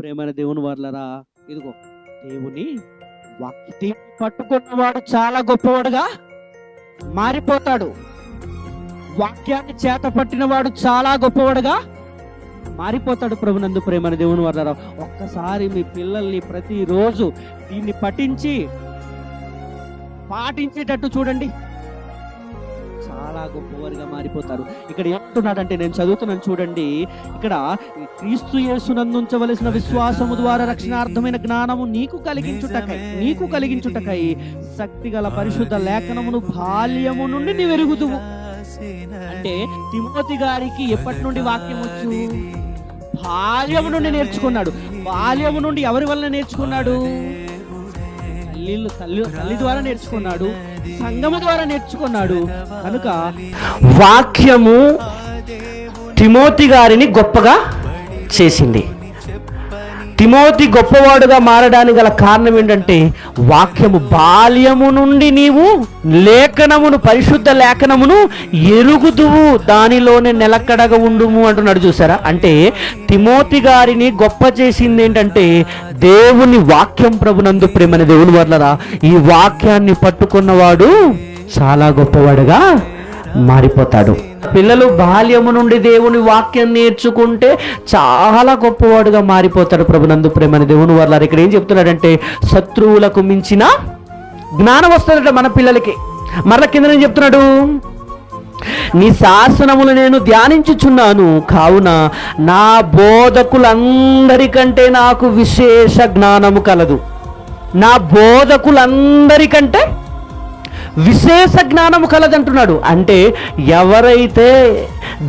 ప్రేమైన దేవుని వాళ్ళరా, ఇదిగో దేవుని వాక్యం పట్టుకున్నవాడు చాలా గొప్పవాడుగా మారిపోతాడు. వాక్యాన్ని చేత పట్టినవాడు చాలా గొప్పవాడుగా మారిపోతాడు. ప్రభునందు ప్రేమైన దేవుని వాళ్ళరా, ఒక్కసారి మీ పిల్లల్ని ప్రతిరోజు దీన్ని పాటించేటట్టు చూడండి, చాలా గొప్పవారిగా మారిపోతారు. ఇక్కడ ఏమంటున్నాడంటే, నేను చదువుతున్నాను చూడండి, ఇక్కడ క్రీస్తు యేసునందుంచవలసిన విశ్వాసము ద్వారా రక్షణార్థమైన జ్ఞానము నీకు కలిగించుటకై శక్తి గల పరిశుద్ధ లేఖనమును బాల్యము నుండి నీవెరుగుదువు. అంటే తిమోతి గారికి ఎప్పటి నుండి వాక్యం వచ్చు? బాల్యము నుండి నేర్చుకున్నాడు. బాల్యము నుండి ఎవరి వల్ల నేర్చుకున్నాడు? తల్లి ద్వారా నేర్చుకున్నాడు, సంఘము ద్వారా నేర్చుకున్నాడు. కనుక వాక్యము తిమోతి గారిని గొప్పగా చేసింది. తిమోతి గొప్పవాడుగా మారడానికి గల కారణం ఏంటంటే, వాక్యము బాల్యము నుండి నీవు లేఖనమును, పరిశుద్ధ లేఖనమును ఎరుగుదువు, దానిలోనే నిలకడగా ఉండుము అంటున్నాడు. చూసారా? అంటే తిమోతి గారిని గొప్ప చేసింది ఏంటంటే దేవుని వాక్యం. ప్రభునందు ప్రేమైన దేవుని వాళ్ళరా, ఈ వాక్యాన్ని పట్టుకున్నవాడు చాలా గొప్పవాడుగా మారిపోతాడు. పిల్లలు బాల్యము నుండి దేవుని వాక్యం నేర్చుకుంటే చాలా గొప్పవాడుగా మారిపోతాడు. ప్రభునందు ప్రేమైన దేవుని వాళ్ళారు, ఇక్కడ ఏం చెప్తున్నాడంటే, శత్రువులకు మించిన జ్ఞానం వస్తుందట మన పిల్లలకి. మరల కింద ఏం చెప్తున్నాడు? నీ శాసనములు నేను ధ్యానించుచున్నాను, కావున నా బోధకులందరికంటే నాకు విశేష జ్ఞానము కలదు. నా బోధకులందరికంటే విశేష జ్ఞానము కలదంటున్నాడు. అంటే ఎవరైతే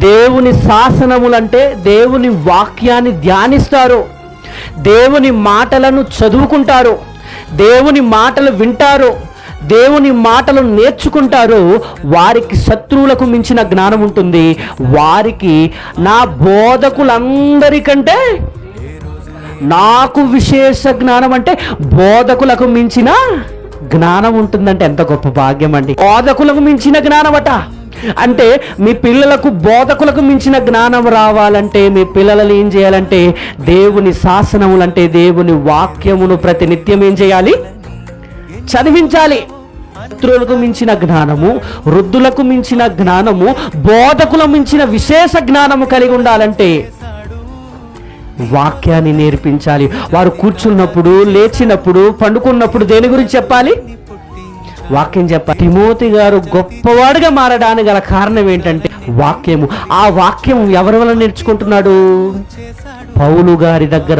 దేవుని శాసనములంటే దేవుని వాక్యాన్ని ధ్యానిస్తారో, దేవుని మాటలను చదువుకుంటారో, దేవుని మాటలు వింటారో, దేవుని మాటలు నేర్చుకుంటారో, వారికి శత్రువులకు మించిన జ్ఞానం ఉంటుంది. వారికి నా బోధకులందరికంటే నాకు విశేష జ్ఞానం, అంటే బోధకులకు మించిన జ్ఞానం ఉంటుందంటే ఎంత గొప్ప భాగ్యం అండి. బోధకులకు మించిన జ్ఞానమట. అంటే మీ పిల్లలకు బోధకులకు మించిన జ్ఞానం రావాలంటే మీ పిల్లలను ఏం చేయాలంటే, దేవుని శాసనములంటే దేవుని వాక్యమును ప్రతినిత్యం ఏం చేయాలి? చదివించాలి. శత్రువులకు మించిన జ్ఞానము, వృద్ధులకు మించిన జ్ఞానము, బోధకులకు మించిన విశేష జ్ఞానము కలిగి ఉండాలంటే వాక్యాన్ని నేర్పించాలి. వారు కూర్చున్నప్పుడు, లేచినప్పుడు, పండుకున్నప్పుడు దేని గురించి చెప్పాలి? వాక్యం చెప్పాలి. తిమోతి గారు గొప్పవాడుగా మారడానికి గల కారణం ఏంటంటే వాక్యము. ఆ వాక్యం ఎవరి వల్ల నేర్చుకుంటున్నాడు? పౌలు గారి దగ్గర.